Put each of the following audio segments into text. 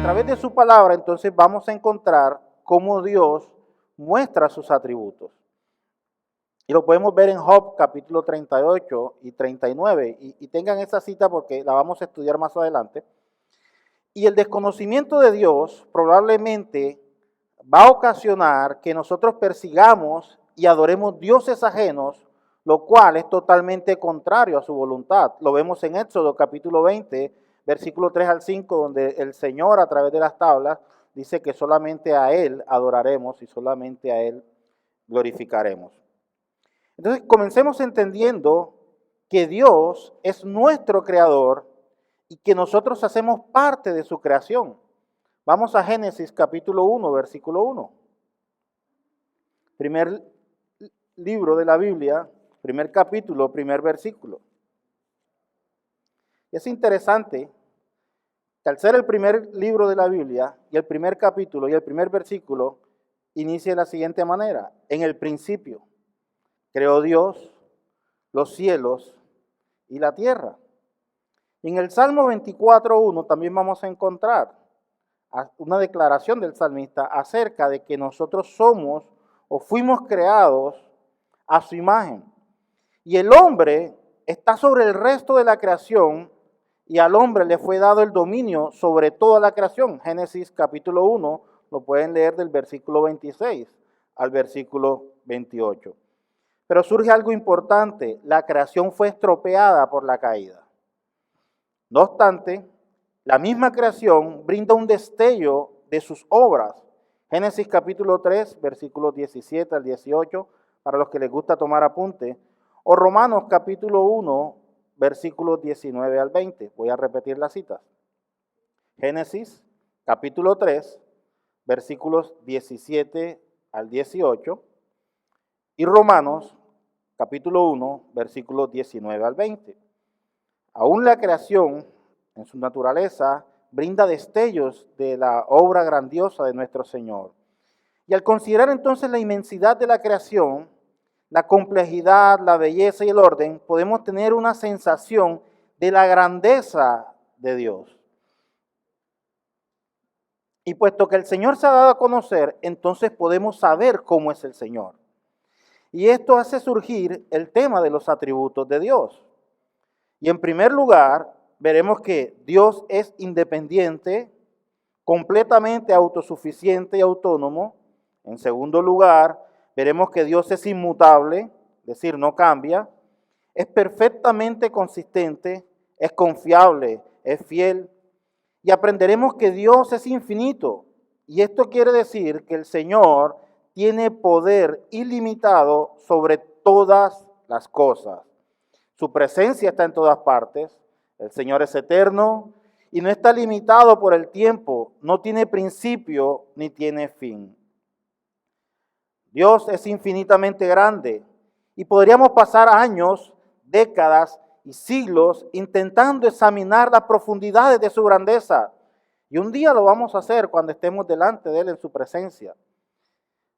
través de su palabra, entonces vamos a encontrar cómo Dios muestra sus atributos. Y lo podemos ver en Job capítulo 38 y 39. Y tengan esa cita porque la vamos a estudiar más adelante. Y el desconocimiento de Dios probablemente va a ocasionar que nosotros persigamos y adoremos dioses ajenos, lo cual es totalmente contrario a su voluntad. Lo vemos en Éxodo capítulo 20, versículo 3 al 5, donde el Señor a través de las tablas dice que solamente a Él adoraremos y solamente a Él glorificaremos. Entonces comencemos entendiendo que Dios es nuestro creador y que nosotros hacemos parte de su creación. Vamos a Génesis capítulo 1, versículo 1. Primer libro de la Biblia, primer capítulo, primer versículo. Es interesante que al ser el primer libro de la Biblia y el primer capítulo y el primer versículo, inicia de la siguiente manera: en el principio creó Dios los cielos y la tierra. En el Salmo 24:1 también vamos a encontrar una declaración del salmista acerca de que nosotros somos o fuimos creados a su imagen. Y el hombre está sobre el resto de la creación y al hombre le fue dado el dominio sobre toda la creación. Génesis capítulo 1, lo pueden leer del versículo 26 al versículo 28. Pero surge algo importante: la creación fue estropeada por la caída. No obstante, la misma creación brinda un destello de sus obras. Génesis capítulo 3, versículos 17 al 18, para los que les gusta tomar apunte. O Romanos capítulo 1, versículos 19 al 20. Voy a repetir las citas. Génesis capítulo 3, versículos 17 al 18. Y Romanos capítulo 1, versículos 19 al 20. Aún la creación, en su naturaleza, brinda destellos de la obra grandiosa de nuestro Señor. Y al considerar entonces la inmensidad de la creación, la complejidad, la belleza y el orden, podemos tener una sensación de la grandeza de Dios. Y puesto que el Señor se ha dado a conocer, entonces podemos saber cómo es el Señor. Y esto hace surgir el tema de los atributos de Dios. Y en primer lugar, veremos que Dios es independiente, completamente autosuficiente y autónomo. En segundo lugar, veremos que Dios es inmutable, es decir, no cambia. Es perfectamente consistente, es confiable, es fiel. Y aprenderemos que Dios es infinito. Y esto quiere decir que el Señor tiene poder ilimitado sobre todas las cosas. Su presencia está en todas partes. El Señor es eterno y no está limitado por el tiempo. No tiene principio ni tiene fin. Dios es infinitamente grande y podríamos pasar años, décadas y siglos intentando examinar las profundidades de su grandeza. Y un día lo vamos a hacer cuando estemos delante de Él en su presencia.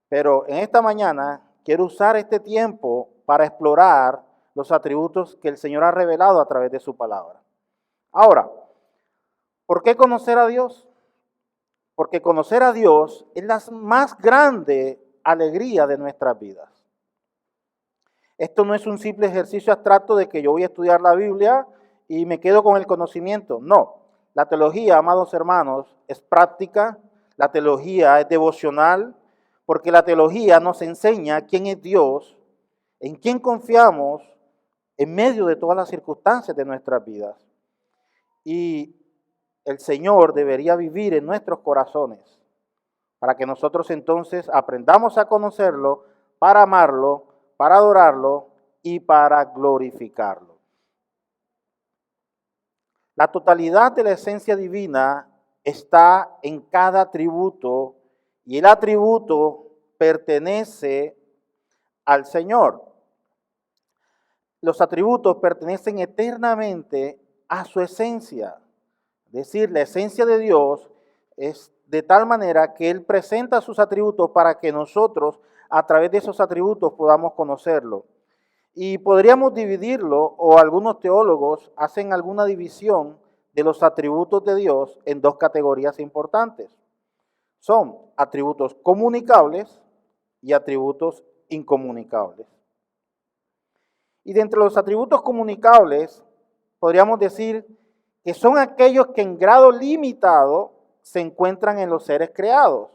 Pero en esta mañana quiero usar este tiempo para explorar los atributos que el Señor ha revelado a través de su palabra. Ahora, ¿por qué conocer a Dios? Porque conocer a Dios es la más grande alegría de nuestras vidas. Esto no es un simple ejercicio abstracto de que yo voy a estudiar la Biblia y me quedo con el conocimiento. No, la teología, amados hermanos, es práctica, la teología es devocional, porque la teología nos enseña quién es Dios, en quién confiamos en medio de todas las circunstancias de nuestras vidas. Y el Señor debería vivir en nuestros corazones para que nosotros entonces aprendamos a conocerlo, para amarlo, para adorarlo y para glorificarlo. La totalidad de la esencia divina está en cada atributo y el atributo pertenece al Señor. Los atributos pertenecen eternamente a su esencia. Es decir, la esencia de Dios es de tal manera que Él presenta sus atributos para que nosotros, a través de esos atributos, podamos conocerlo. Y podríamos dividirlo, o algunos teólogos hacen alguna división de los atributos de Dios en dos categorías importantes. Son atributos comunicables y atributos incomunicables. Y de entre los atributos comunicables, podríamos decir que son aquellos que en grado limitado se encuentran en los seres creados.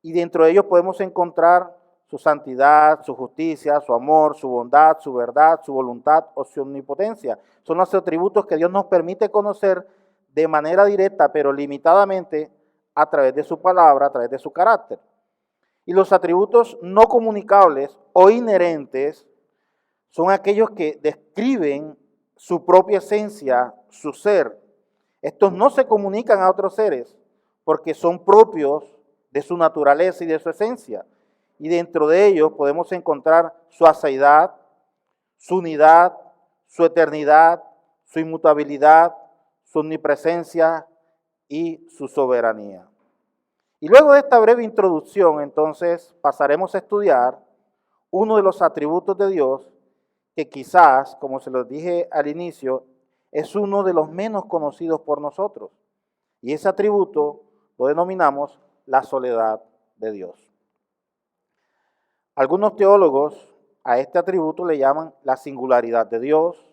Y dentro de ellos podemos encontrar su santidad, su justicia, su amor, su bondad, su verdad, su voluntad o su omnipotencia. Son los atributos que Dios nos permite conocer de manera directa, pero limitadamente, a través de su palabra, a través de su carácter. Y los atributos no comunicables o inherentes son aquellos que describen su propia esencia, su ser. Estos no se comunican a otros seres porque son propios de su naturaleza y de su esencia. Y dentro de ellos podemos encontrar su aseidad, su unidad, su eternidad, su inmutabilidad, su omnipresencia y su soberanía. Y luego de esta breve introducción, entonces, pasaremos a estudiar uno de los atributos de Dios que quizás, como se los dije al inicio, es uno de los menos conocidos por nosotros. Y ese atributo lo denominamos la soledad de Dios. Algunos teólogos a este atributo le llaman la singularidad de Dios,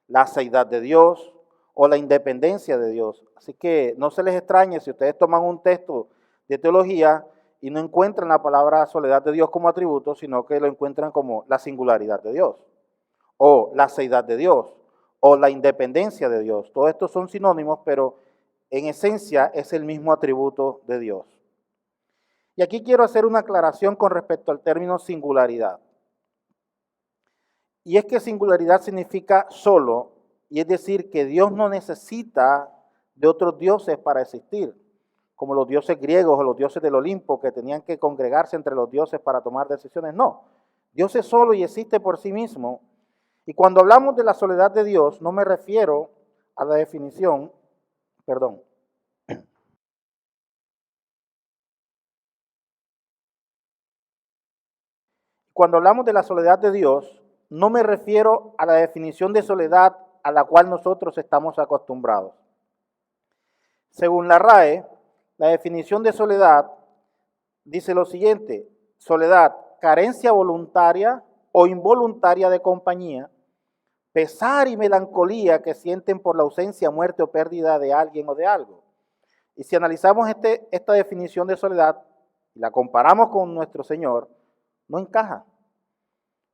la aseidad de Dios o la independencia de Dios. Así que no se les extrañe si ustedes toman un texto de teología y no encuentran la palabra soledad de Dios como atributo, sino que lo encuentran como la singularidad de Dios, o la aseidad de Dios, o la independencia de Dios. Todos estos son sinónimos, pero en esencia es el mismo atributo de Dios. Y aquí quiero hacer una aclaración con respecto al término singularidad. Y es que singularidad significa solo, y es decir, que Dios no necesita de otros dioses para existir, como los dioses griegos o los dioses del Olimpo que tenían que congregarse entre los dioses para tomar decisiones. No, Dios es solo y existe por sí mismo. Y cuando hablamos de la soledad de Dios, no me refiero a la definición, Cuando hablamos de la soledad de Dios, no me refiero a la definición de soledad a la cual nosotros estamos acostumbrados. Según la RAE, la definición de soledad dice lo siguiente: soledad, carencia voluntaria o involuntaria de compañía, pesar y melancolía que sienten por la ausencia, muerte o pérdida de alguien o de algo. Y si analizamos esta definición de soledad y la comparamos con nuestro Señor, no encaja,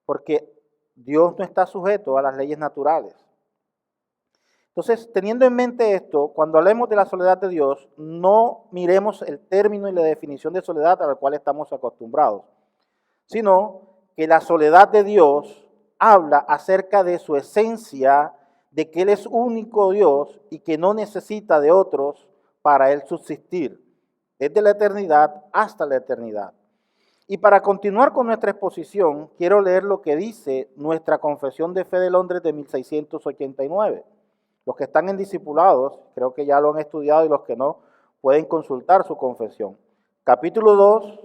porque Dios no está sujeto a las leyes naturales. Entonces, teniendo en mente esto, cuando hablemos de la soledad de Dios, no miremos el término y la definición de soledad a la cual estamos acostumbrados, sino que la soledad de Dios habla acerca de su esencia, de que Él es único Dios y que no necesita de otros para Él subsistir, desde la eternidad hasta la eternidad. Y para continuar con nuestra exposición, quiero leer lo que dice nuestra Confesión de Fe de Londres de 1689. Los que están en discipulados, creo que ya lo han estudiado, y los que no, pueden consultar su confesión. Capítulo 2,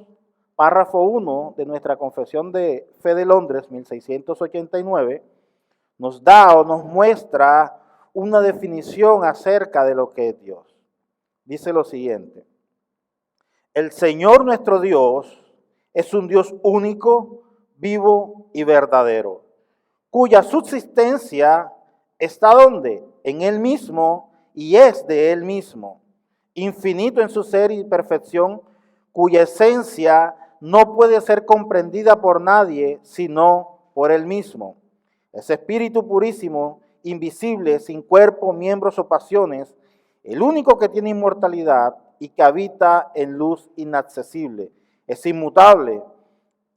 párrafo 1 de nuestra Confesión de Fe de Londres, 1689, nos da o nos muestra una definición acerca de lo que es Dios. Dice lo siguiente: el Señor nuestro Dios es un Dios único, vivo y verdadero, cuya subsistencia está ¿dónde? En Él mismo y es de Él mismo, infinito en su ser y perfección, cuya esencia no puede ser comprendida por nadie sino por Él mismo. Es espíritu purísimo, invisible, sin cuerpo, miembros o pasiones, el único que tiene inmortalidad y que habita en luz inaccesible. Es inmutable,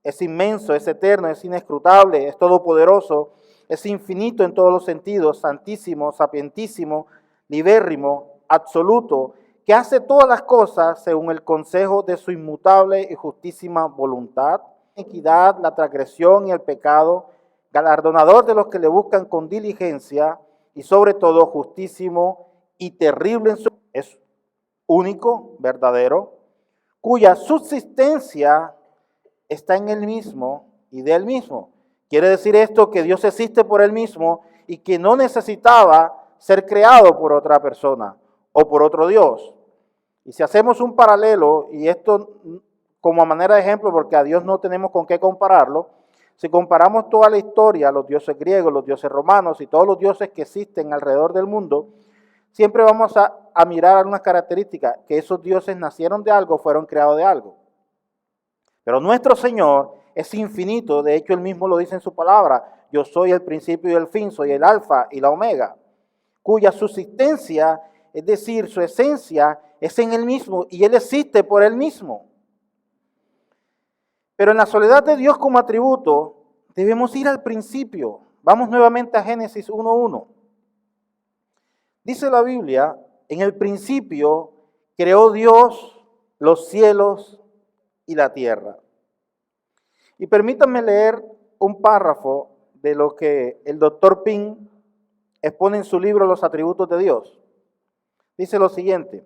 es inmenso, es eterno, es inescrutable, es todopoderoso, es infinito en todos los sentidos, santísimo, sapientísimo, libérrimo, absoluto, que hace todas las cosas según el consejo de su inmutable y justísima voluntad, equidad, la transgresión y el pecado, galardonador de los que le buscan con diligencia y sobre todo justísimo y terrible en su... Es único, verdadero, cuya subsistencia está en Él mismo y de Él mismo. Quiere decir esto que Dios existe por Él mismo y que no necesitaba ser creado por otra persona o por otro Dios. Y si hacemos un paralelo, y esto como a manera de ejemplo, porque a Dios no tenemos con qué compararlo, si comparamos toda la historia, los dioses griegos, los dioses romanos y todos los dioses que existen alrededor del mundo, siempre vamos a mirar algunas características, que esos dioses nacieron de algo, fueron creados de algo. Pero nuestro Señor es infinito, de hecho Él mismo lo dice en su palabra, yo soy el principio y el fin, soy el alfa y la omega, cuya subsistencia, es decir, su esencia, es en Él mismo y Él existe por Él mismo. Pero en la soledad de Dios como atributo, debemos ir al principio. Vamos nuevamente a Génesis 1:1. Dice la Biblia, en el principio creó Dios los cielos y la tierra. Y permítanme leer un párrafo de lo que el doctor Pink expone en su libro Los atributos de Dios. Dice lo siguiente.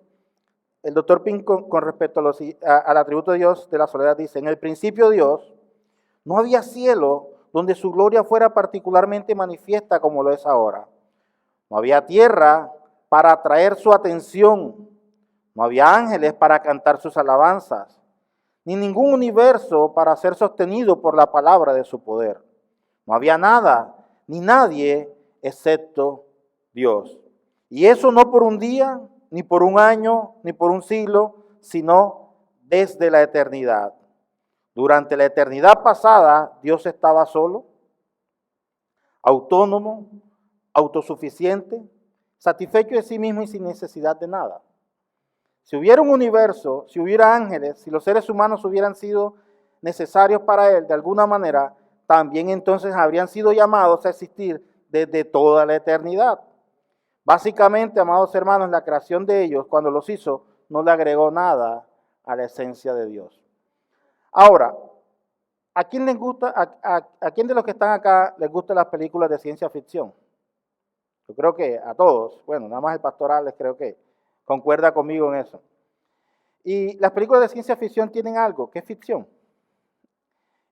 El doctor Pink con respecto al atributo de Dios de la soledad dice, en el principio Dios no había cielo donde su gloria fuera particularmente manifiesta como lo es ahora. No había tierra para atraer su atención. No había ángeles para cantar sus alabanzas. Ni ningún universo para ser sostenido por la palabra de su poder. No había nada ni nadie excepto Dios. Y eso no por un día, ni por un año, ni por un siglo, sino desde la eternidad. Durante la eternidad pasada, Dios estaba solo, autónomo, autosuficiente, satisfecho de sí mismo y sin necesidad de nada. Si hubiera un universo, si hubiera ángeles, si los seres humanos hubieran sido necesarios para Él de alguna manera, también entonces habrían sido llamados a existir desde toda la eternidad. Básicamente, amados hermanos, la creación de ellos, cuando los hizo, no le agregó nada a la esencia de Dios. Ahora, ¿a quién les gusta, a quién de los que están acá les gustan las películas de ciencia ficción? Yo creo que a todos, bueno, nada más el pastor Alex creo que concuerda conmigo en eso. Y las películas de ciencia ficción tienen algo, que es ficción.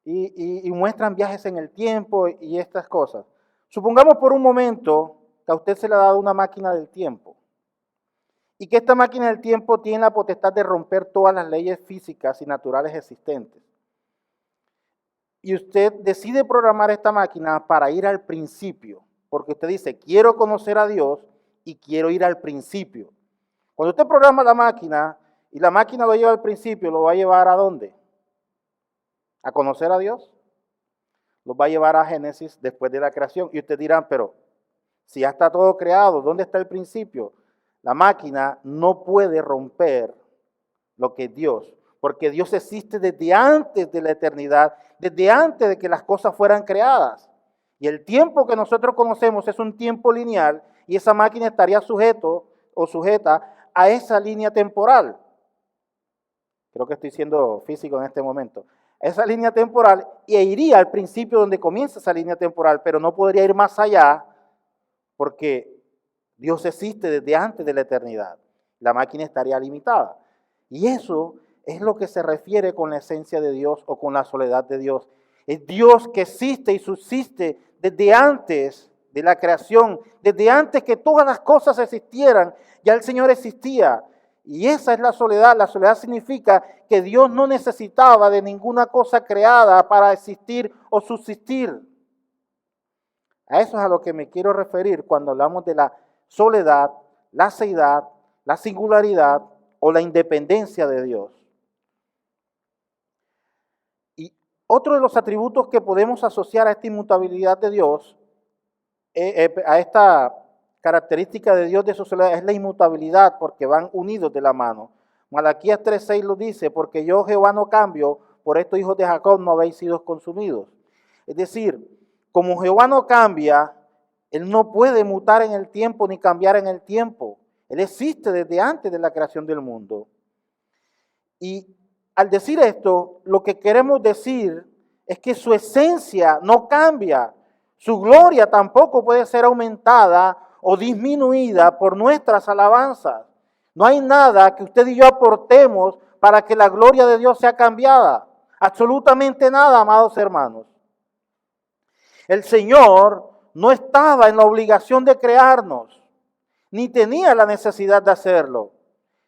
Y muestran viajes en el tiempo y estas cosas. Supongamos por un momento que a usted se le ha dado una máquina del tiempo y que esta máquina del tiempo tiene la potestad de romper todas las leyes físicas y naturales existentes. Y usted decide programar esta máquina para ir al principio, porque usted dice, quiero conocer a Dios y quiero ir al principio. Cuando usted programa la máquina y la máquina lo lleva al principio, ¿lo va a llevar a dónde? ¿A conocer a Dios? Lo va a llevar a Génesis después de la creación. Y ustedes dirán, pero si ya está todo creado, ¿dónde está el principio? La máquina no puede romper lo que es Dios, porque Dios existe desde antes de la eternidad, desde antes de que las cosas fueran creadas. Y el tiempo que nosotros conocemos es un tiempo lineal y esa máquina estaría sujeto o sujeta a esa línea temporal. Creo que estoy siendo físico en este momento. Esa línea temporal e iría al principio donde comienza esa línea temporal, pero no podría ir más allá porque Dios existe desde antes de la eternidad. La máquina estaría limitada. Y eso es lo que se refiere con la esencia de Dios o con la soledad de Dios. Es Dios que existe y subsiste desde antes de la creación, desde antes que todas las cosas existieran, ya el Señor existía. Y esa es la soledad. La soledad significa que Dios no necesitaba de ninguna cosa creada para existir o subsistir. A eso es a lo que me quiero referir cuando hablamos de la soledad, la seidad, la singularidad o la independencia de Dios. Y otro de los atributos que podemos asociar a esta inmutabilidad de Dios, a esta característica de Dios de su soledad, es la inmutabilidad, porque van unidos de la mano. Malaquías 3:6 lo dice, porque yo Jehová no cambio, por esto hijos de Jacob no habéis sido consumidos. Es decir, como Jehová no cambia, Él no puede mutar en el tiempo ni cambiar en el tiempo. Él existe desde antes de la creación del mundo. Y al decir esto, lo que queremos decir es que su esencia no cambia. Su gloria tampoco puede ser aumentada o disminuida por nuestras alabanzas. No hay nada que usted y yo aportemos para que la gloria de Dios sea cambiada. Absolutamente nada, amados hermanos. El Señor no estaba en la obligación de crearnos. ni tenía la necesidad de hacerlo.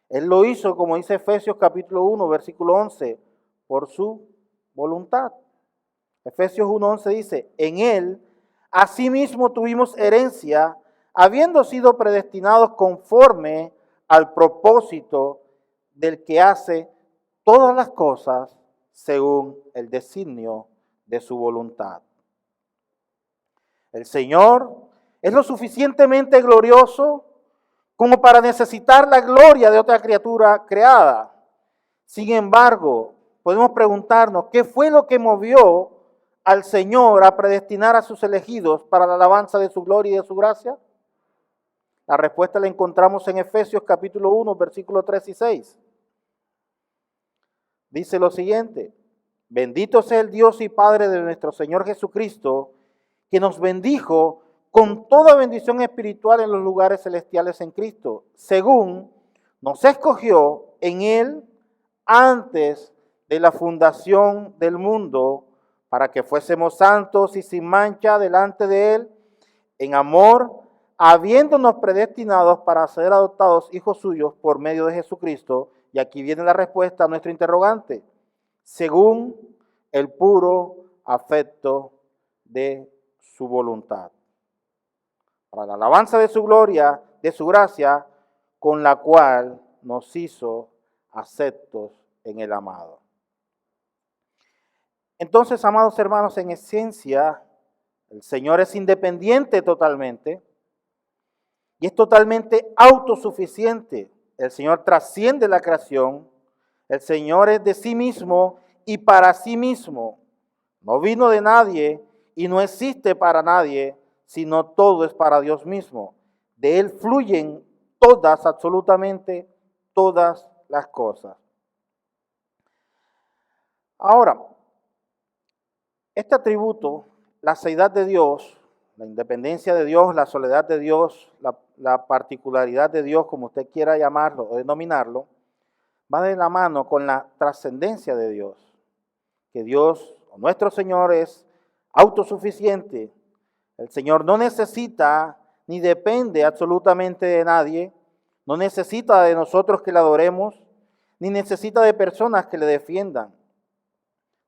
Él lo hizo, como dice Efesios capítulo 1, versículo 11, por su voluntad. Efesios 1:11 dice, en Él asimismo tuvimos herencia, habiendo sido predestinados conforme al propósito del que hace todas las cosas según el designio de su voluntad. El Señor es lo suficientemente glorioso como para necesitar la gloria de otra criatura creada. Sin embargo, podemos preguntarnos, ¿qué fue lo que movió al Señor a predestinar a sus elegidos para la alabanza de su gloria y de su gracia? La respuesta la encontramos en Efesios capítulo 1, versículos 3 y 6. Dice lo siguiente, bendito sea el Dios y Padre de nuestro Señor Jesucristo, que nos bendijo con toda bendición espiritual en los lugares celestiales en Cristo, según nos escogió en Él antes de la fundación del mundo, para que fuésemos santos y sin mancha delante de Él, en amor, habiéndonos predestinados para ser adoptados hijos suyos por medio de Jesucristo. Y aquí viene la respuesta a nuestro interrogante, según el puro afecto de su voluntad, para la alabanza de su gloria, de su gracia, con la cual nos hizo aceptos en el amado. Entonces, amados hermanos, en esencia, el Señor es independiente totalmente y es totalmente autosuficiente. El Señor trasciende la creación, el Señor es de sí mismo y para sí mismo. No vino de nadie y no existe para nadie, sino todo es para Dios mismo. De Él fluyen todas, absolutamente todas las cosas. Ahora, este atributo, la seidad de Dios, la independencia de Dios, la soledad de Dios, la particularidad de Dios, como usted quiera llamarlo o denominarlo, va de la mano con la trascendencia de Dios. Que Dios, nuestro Señor, es autosuficiente. El Señor no necesita ni depende absolutamente de nadie, no necesita de nosotros que le adoremos, ni necesita de personas que le defiendan.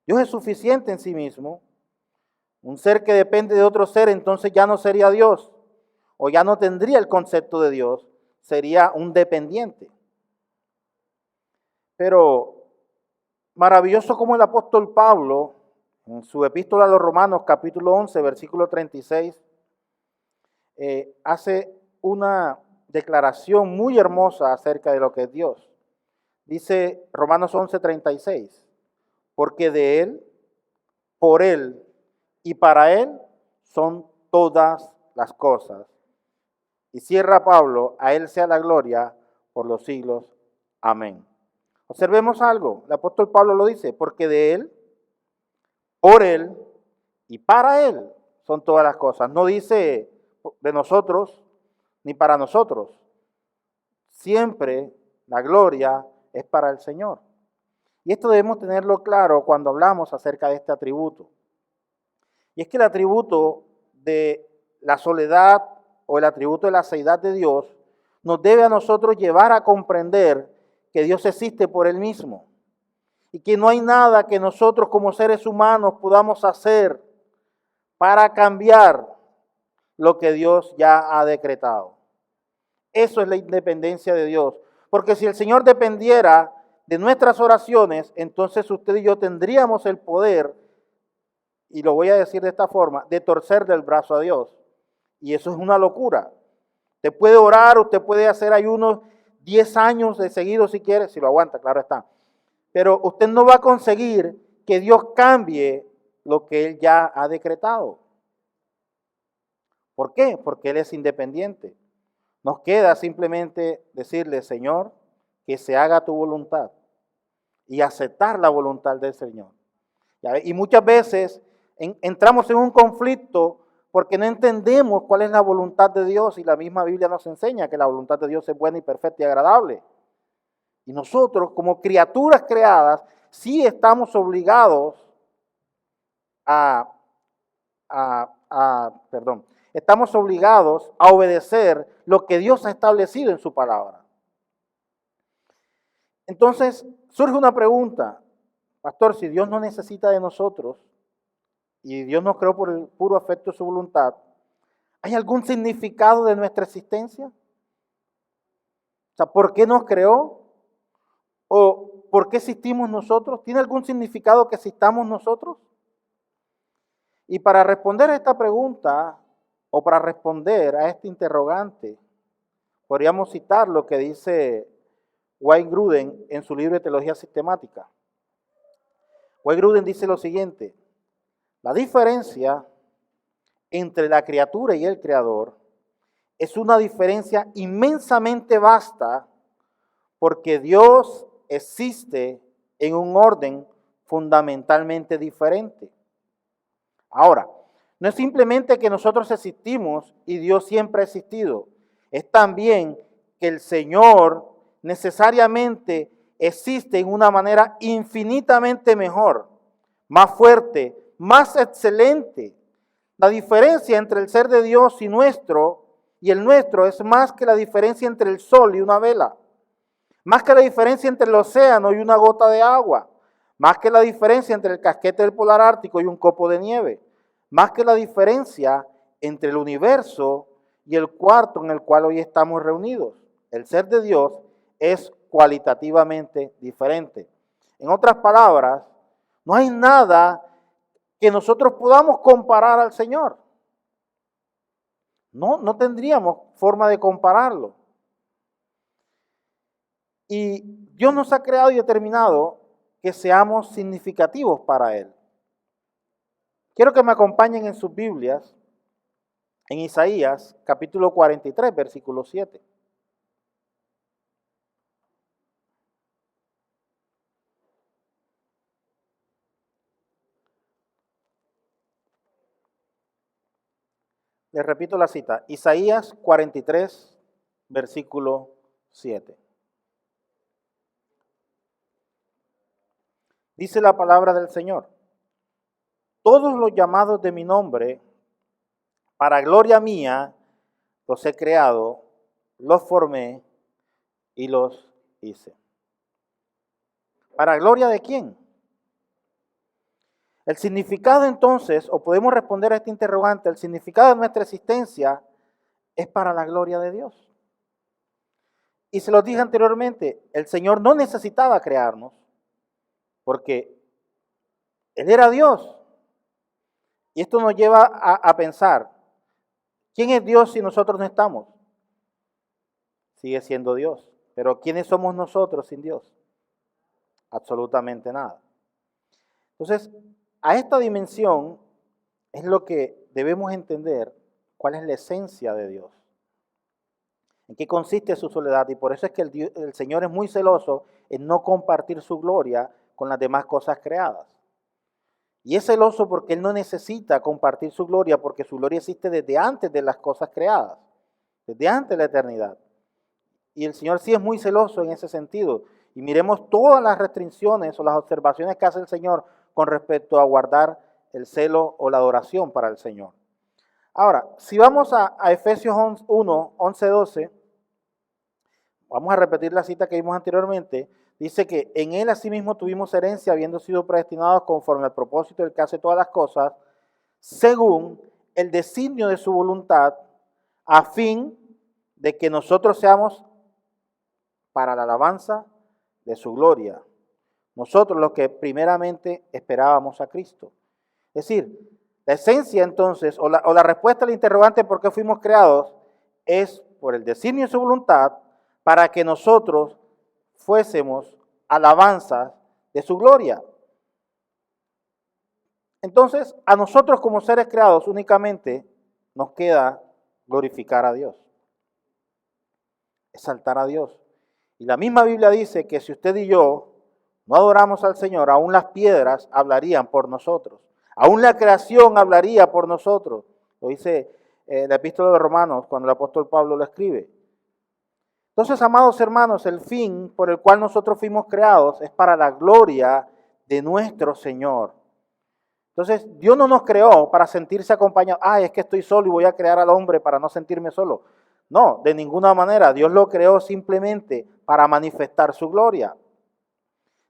Dios es suficiente en sí mismo. Un ser que depende de otro ser, entonces ya no sería Dios, o ya no tendría el concepto de Dios, sería un dependiente. Pero maravilloso como el apóstol Pablo, en su epístola a los Romanos, capítulo 11, versículo 36, hace una declaración muy hermosa acerca de lo que es Dios. Dice Romanos 11, 36, porque de Él, por Él y para Él son todas las cosas. Y cierra Pablo, a Él sea la gloria por los siglos. Amén. Observemos algo, el apóstol Pablo lo dice, porque de Él, por Él y para Él son todas las cosas. No dice de nosotros ni para nosotros. Siempre la gloria es para el Señor. Y esto debemos tenerlo claro cuando hablamos acerca de este atributo. Y es que el atributo de la soledad o el atributo de la seidad de Dios nos debe a nosotros llevar a comprender que Dios existe por Él mismo y que no hay nada que nosotros como seres humanos podamos hacer para cambiar lo que Dios ya ha decretado. Eso es la independencia de Dios. Porque si el Señor dependiera de nuestras oraciones, entonces usted y yo tendríamos el poder, y lo voy a decir de esta forma, de torcer del brazo a Dios. Y eso es una locura. Usted puede orar, usted puede hacer ayunos 10 años de seguido si quiere, si lo aguanta, claro está. Pero usted no va a conseguir que Dios cambie lo que Él ya ha decretado. ¿Por qué? Porque Él es independiente. Nos queda simplemente decirle, Señor, que se haga tu voluntad y aceptar la voluntad del Señor. Y muchas veces entramos en un conflicto porque no entendemos cuál es la voluntad de Dios y la misma Biblia nos enseña que la voluntad de Dios es buena y perfecta y agradable. Y nosotros como criaturas creadas sí estamos obligados estamos obligados a obedecer lo que Dios ha establecido en su palabra. Entonces, surge una pregunta, pastor, si Dios no necesita de nosotros y Dios nos creó por el puro afecto de su voluntad, ¿hay algún significado de nuestra existencia? O sea, ¿por qué nos creó? ¿O por qué existimos nosotros? ¿Tiene algún significado que existamos nosotros? Y para responder a esta pregunta, o para responder a este interrogante, podríamos citar lo que dice Wayne Grudem en su libro de Teología Sistemática. Wayne Grudem dice lo siguiente: la diferencia entre la criatura y el creador es una diferencia inmensamente vasta, porque Dios existe en un orden fundamentalmente diferente. Ahora, no es simplemente que nosotros existimos y Dios siempre ha existido, es también que el Señor necesariamente existe en una manera infinitamente mejor, más fuerte, más excelente. La diferencia entre el ser de Dios y el nuestro es más que la diferencia entre el sol y una vela, más que la diferencia entre el océano y una gota de agua, más que la diferencia entre el casquete del polar ártico y un copo de nieve, más que la diferencia entre el universo y el cuarto en el cual hoy estamos reunidos. El ser de Dios es cualitativamente diferente. En otras palabras, no hay nada que nosotros podamos comparar al Señor. No tendríamos forma de compararlo. Y Dios nos ha creado y determinado que seamos significativos para Él. Quiero que me acompañen en sus Biblias, en Isaías, capítulo 43, versículo 7. Les repito la cita, Isaías 43, versículo 7. Dice la palabra del Señor: todos los llamados de mi nombre, para gloria mía, los he creado, los formé y los hice. ¿Para gloria de quién? El significado entonces, o podemos responder a este interrogante, el significado de nuestra existencia es para la gloria de Dios. Y se los dije anteriormente, el Señor no necesitaba crearnos, porque Él era Dios. Y esto nos lleva a pensar, ¿quién es Dios si nosotros no estamos? Sigue siendo Dios. Pero ¿quiénes somos nosotros sin Dios? Absolutamente nada. Entonces, a esta dimensión es lo que debemos entender, cuál es la esencia de Dios. ¿En qué consiste su soledad? Y por eso es que el Señor es muy celoso en no compartir su gloria con las demás cosas creadas. Y es celoso porque Él no necesita compartir su gloria, porque su gloria existe desde antes de las cosas creadas, desde antes de la eternidad. Y el Señor sí es muy celoso en ese sentido. Y miremos todas las restricciones o las observaciones que hace el Señor con respecto a guardar el celo o la adoración para el Señor. Ahora, si vamos a Efesios 1, 11, 12, vamos a repetir la cita que vimos anteriormente. Dice que en Él asimismo tuvimos herencia, habiendo sido predestinados conforme al propósito del que hace todas las cosas, según el designio de su voluntad, a fin de que nosotros seamos para la alabanza de su gloria. Nosotros los que primeramente esperábamos a Cristo. Es decir, la esencia entonces, o la respuesta al interrogante por qué fuimos creados, es por el designio de su voluntad, para que nosotros fuésemos alabanzas de su gloria. Entonces, a nosotros como seres creados únicamente nos queda glorificar a Dios, exaltar a Dios. Y la misma Biblia dice que si usted y yo no adoramos al Señor, aún las piedras hablarían por nosotros, aún la creación hablaría por nosotros. Lo dice la epístola de Romanos cuando el apóstol Pablo lo escribe. Entonces, amados hermanos, el fin por el cual nosotros fuimos creados es para la gloria de nuestro Señor. Entonces, Dios no nos creó para sentirse acompañado. Es que estoy solo y voy a crear al hombre para no sentirme solo. No, de ninguna manera. Dios lo creó simplemente para manifestar su gloria.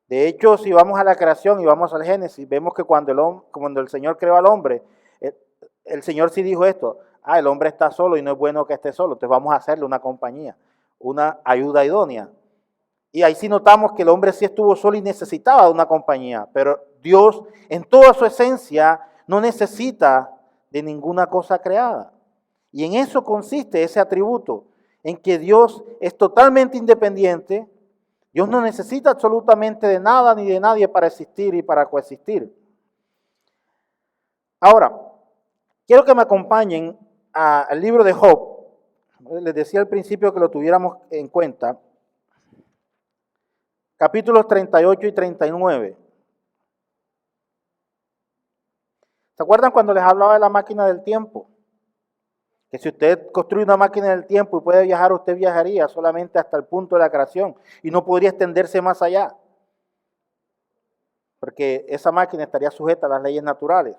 De hecho, si vamos a la creación y vamos al Génesis, vemos que cuando el Señor creó al hombre, el Señor sí dijo esto: el hombre está solo y no es bueno que esté solo, entonces vamos a hacerle una compañía, una ayuda idónea. Y ahí sí notamos que el hombre sí estuvo solo y necesitaba de una compañía, pero Dios en toda su esencia no necesita de ninguna cosa creada. Y en eso consiste ese atributo, en que Dios es totalmente independiente. Dios no necesita absolutamente de nada ni de nadie para existir y para coexistir. Ahora, quiero que me acompañen al libro de Job. Les decía al principio que lo tuviéramos en cuenta. Capítulos 38 y 39. ¿Se acuerdan cuando les hablaba de la máquina del tiempo? Que si usted construye una máquina del tiempo y puede viajar, usted viajaría solamente hasta el punto de la creación y no podría extenderse más allá, porque esa máquina estaría sujeta a las leyes naturales.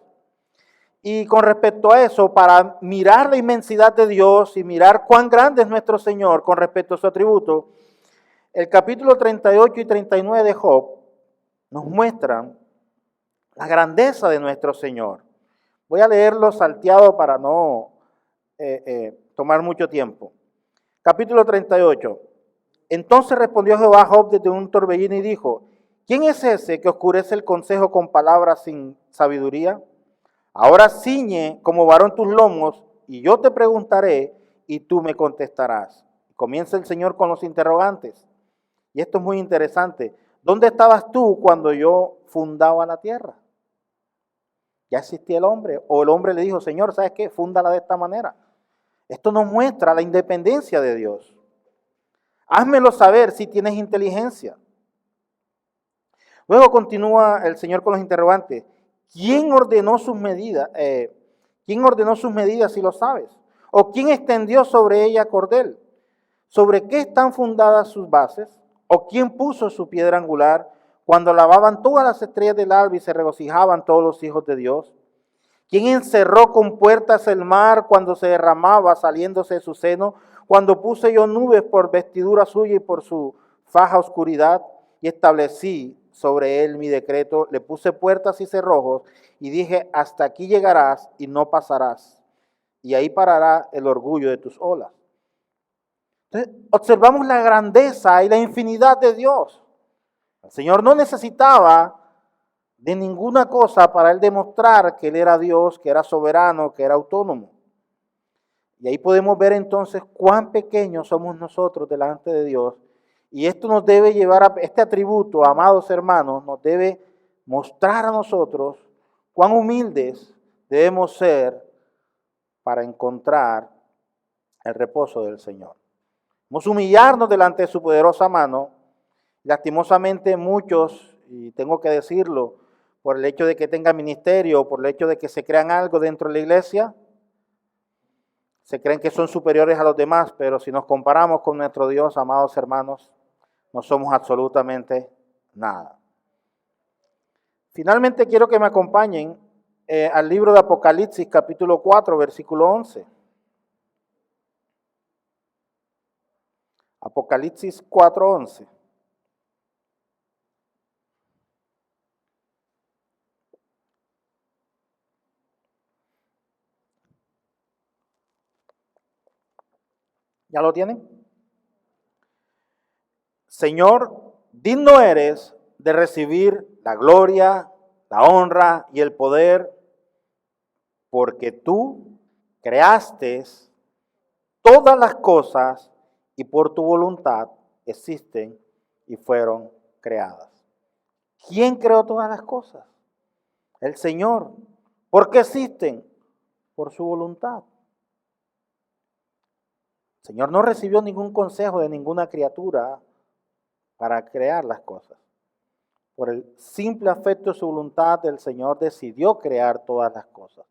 Y con respecto a eso, para mirar la inmensidad de Dios y mirar cuán grande es nuestro Señor con respecto a su atributo, el capítulo 38 y 39 de Job nos muestran la grandeza de nuestro Señor. Voy a leerlo salteado para no tomar mucho tiempo. Capítulo 38. Entonces respondió Jehová a Job desde un torbellino y dijo: ¿quién es ese que oscurece el consejo con palabras sin sabiduría? Ahora ciñe como varón tus lomos, y yo te preguntaré, y tú me contestarás. Comienza el Señor con los interrogantes. Y esto es muy interesante. ¿Dónde estabas tú cuando yo fundaba la tierra? ¿Ya existía el hombre? ¿O el hombre le dijo: Señor, ¿sabes qué? Fúndala de esta manera? Esto nos muestra la independencia de Dios. Házmelo saber si tienes inteligencia. Luego continúa el Señor con los interrogantes. ¿Quién ordenó sus medidas? ¿Quién ordenó sus medidas, si lo sabes? ¿O quién extendió sobre ella cordel? ¿Sobre qué están fundadas sus bases? ¿O quién puso su piedra angular cuando lavaban todas las estrellas del alba y se regocijaban todos los hijos de Dios? ¿Quién encerró con puertas el mar cuando se derramaba saliéndose de su seno? Cuando puse yo nubes por vestidura suya y por su faja oscuridad, y establecí sobre él mi decreto, le puse puertas y cerrojos, y dije: hasta aquí llegarás y no pasarás, y ahí parará el orgullo de tus olas. Entonces, observamos la grandeza y la infinidad de Dios. El Señor no necesitaba de ninguna cosa para él demostrar que él era Dios, que era soberano, que era autónomo. Y ahí podemos ver entonces cuán pequeños somos nosotros delante de Dios. Y esto nos debe llevar a este atributo, amados hermanos, nos debe mostrar a nosotros cuán humildes debemos ser para encontrar el reposo del Señor. Debemos humillarnos delante de su poderosa mano. Lastimosamente muchos, y tengo que decirlo, por el hecho de que tengan ministerio, por el hecho de que se crean algo dentro de la iglesia, se creen que son superiores a los demás, pero si nos comparamos con nuestro Dios, amados hermanos, no somos absolutamente nada. Finalmente quiero que me acompañen al libro de Apocalipsis, capítulo 4, versículo 11. Apocalipsis 4, 11. ¿Ya lo tienen? Señor, digno eres de recibir la gloria, la honra y el poder, porque tú creaste todas las cosas y por tu voluntad existen y fueron creadas. ¿Quién creó todas las cosas? El Señor. ¿Por qué existen? Por su voluntad. El Señor no recibió ningún consejo de ninguna criatura para crear las cosas. Por el simple afecto de su voluntad, el Señor decidió crear todas las cosas.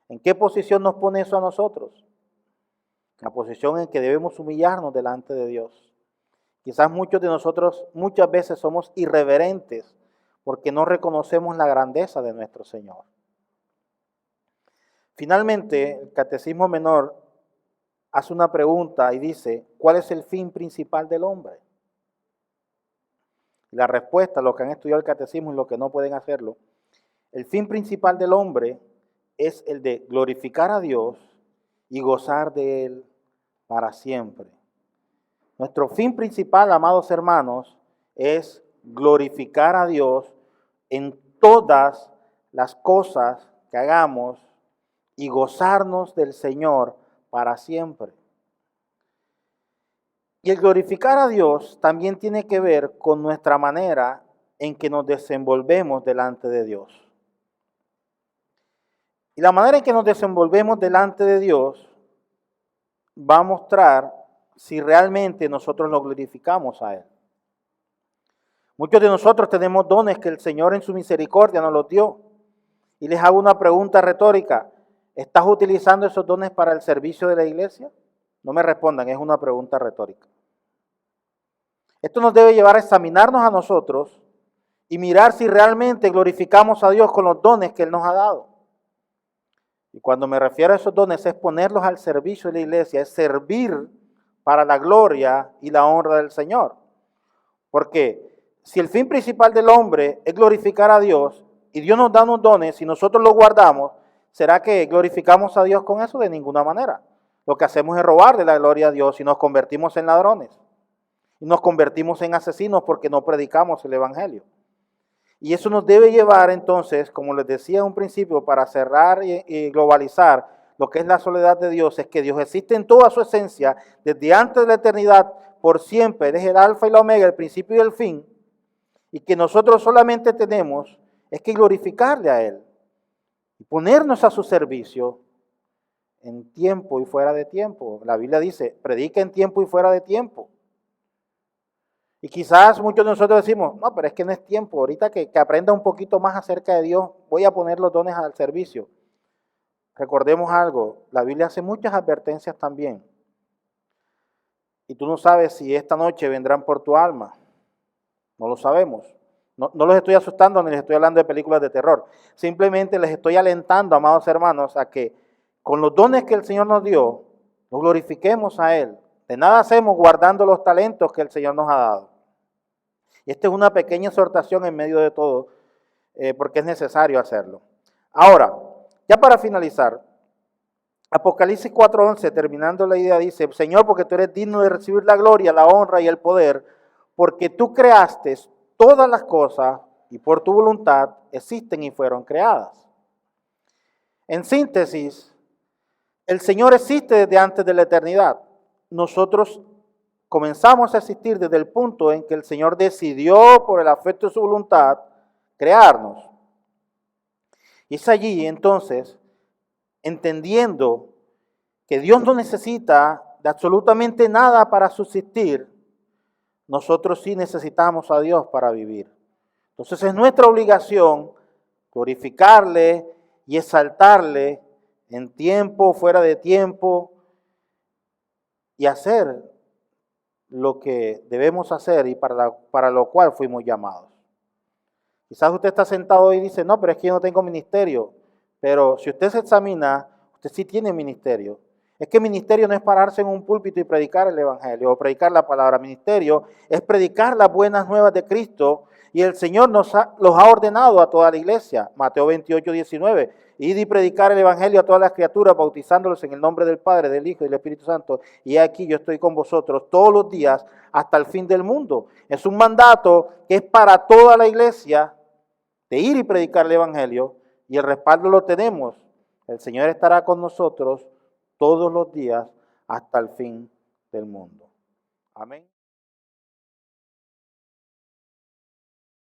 ¿En qué posición nos pone eso a nosotros? La posición en que debemos humillarnos delante de Dios. Quizás muchos de nosotros muchas veces somos irreverentes porque no reconocemos la grandeza de nuestro Señor. Finalmente, el Catecismo Menor hace una pregunta y dice, ¿cuál es el fin principal del hombre? La respuesta, los que han estudiado el catecismo y los que no pueden hacerlo, el fin principal del hombre es el de glorificar a Dios y gozar de Él para siempre. Nuestro fin principal, amados hermanos, es glorificar a Dios en todas las cosas que hagamos y gozarnos del Señor para siempre. Y el glorificar a Dios también tiene que ver con nuestra manera en que nos desenvolvemos delante de Dios. Y la manera en que nos desenvolvemos delante de Dios va a mostrar si realmente nosotros lo glorificamos a Él. Muchos de nosotros tenemos dones que el Señor en su misericordia nos los dio. Y les hago una pregunta retórica. ¿Estás utilizando esos dones para el servicio de la iglesia? No me respondan, es una pregunta retórica. Esto nos debe llevar a examinarnos a nosotros y mirar si realmente glorificamos a Dios con los dones que Él nos ha dado. Y cuando me refiero a esos dones es ponerlos al servicio de la iglesia, es servir para la gloria y la honra del Señor. Porque si el fin principal del hombre es glorificar a Dios y Dios nos da unos dones y nosotros los guardamos, ¿será que glorificamos a Dios con eso? De ninguna manera. Lo que hacemos es robarle la gloria a Dios y nos convertimos en ladrones. Y nos convertimos en asesinos porque no predicamos el Evangelio. Y eso nos debe llevar entonces, como les decía en un principio, para cerrar y globalizar lo que es la soledad de Dios, es que Dios existe en toda su esencia, desde antes de la eternidad, por siempre, Él es el alfa y la omega, el principio y el fin, y que nosotros solamente tenemos es que glorificarle a Él y ponernos a su servicio en tiempo y fuera de tiempo. La Biblia dice, predica en tiempo y fuera de tiempo. Y quizás muchos de nosotros decimos, no, pero es que no es tiempo, ahorita que aprenda un poquito más acerca de Dios, voy a poner los dones al servicio. Recordemos algo, la Biblia hace muchas advertencias también. Y tú no sabes si esta noche vendrán por tu alma, no lo sabemos. No los estoy asustando ni les estoy hablando de películas de terror, simplemente les estoy alentando, amados hermanos, a que con los dones que el Señor nos dio, lo glorifiquemos a Él. De nada hacemos guardando los talentos que el Señor nos ha dado. Y esta es una pequeña exhortación en medio de todo, porque es necesario hacerlo. Ahora, ya para finalizar, Apocalipsis 4:11, terminando la idea, dice, Señor, porque tú eres digno de recibir la gloria, la honra y el poder, porque tú creaste todas las cosas y por tu voluntad existen y fueron creadas. En síntesis, el Señor existe desde antes de la eternidad. Nosotros comenzamos a existir desde el punto en que el Señor decidió, por el afecto de su voluntad, crearnos. Y es allí, entonces, entendiendo que Dios no necesita de absolutamente nada para subsistir, nosotros sí necesitamos a Dios para vivir. Entonces es nuestra obligación glorificarle y exaltarle en tiempo, fuera de tiempo, y hacer lo que debemos hacer y para lo cual fuimos llamados. Quizás usted está sentado y dice, no, pero es que yo no tengo ministerio. Pero si usted se examina, usted sí tiene ministerio. Es que ministerio no es pararse en un púlpito y predicar el Evangelio o predicar la palabra. Ministerio es predicar las buenas nuevas de Cristo y el Señor los ha ordenado a toda la iglesia. Mateo 28:19. Id y predicar el Evangelio a todas las criaturas, bautizándolos en el nombre del Padre, del Hijo y del Espíritu Santo. Y aquí yo estoy con vosotros todos los días hasta el fin del mundo. Es un mandato que es para toda la iglesia de ir y predicar el Evangelio y el respaldo lo tenemos. El Señor estará con nosotros todos los días hasta el fin del mundo. Amén.